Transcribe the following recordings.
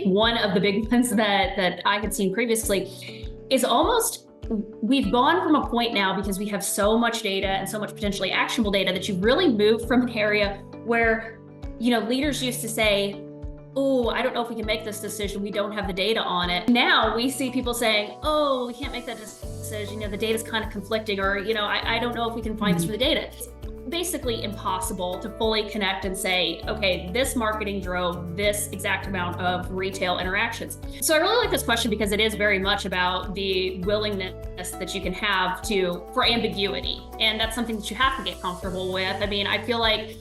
think one of the big ones that I had seen previously is almost we've gone from a point now, because we have so much data and so much potentially actionable data, that you've really moved from an area where, leaders used to say, oh, I don't know if we can make this decision. We don't have the data on it. Now we see people saying, oh, we can't make that decision. The data's kind of conflicting, or, I don't know if we can find this for the data. It's basically impossible to fully connect and say, okay, this marketing drove this exact amount of retail interactions. So I really like this question, because it is very much about the willingness that you can have for ambiguity. And that's something that you have to get comfortable with. I mean, I feel like,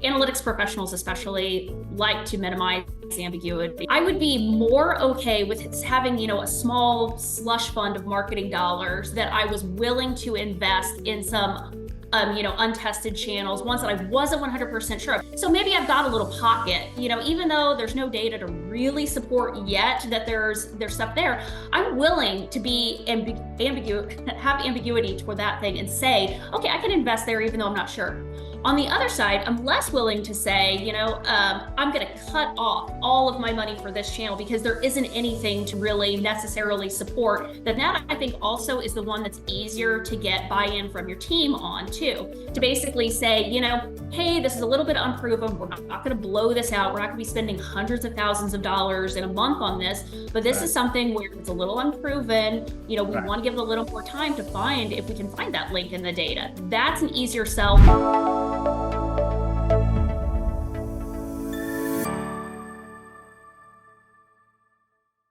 analytics professionals especially like to minimize ambiguity. I would be more okay with having, a small slush fund of marketing dollars that I was willing to invest in some untested channels, ones that I wasn't 100% sure of. So maybe I've got a little pocket, even though there's no data to really support yet that there's stuff there, I'm willing to be have ambiguity toward that thing and say, okay, I can invest there even though I'm not sure. On the other side, I'm less willing to say, I'm going to cut off all of my money for this channel because there isn't anything to really necessarily support. That I think also is the one that's easier to get buy-in from your team on too. To basically say, hey, this is a little bit unproven. We're not going to blow this out. We're not going to be spending hundreds of thousands of dollars in a month on this, but this is something where it's a little unproven. We want to give it a little more time to find if we can find that link in the data. That's an easier sell.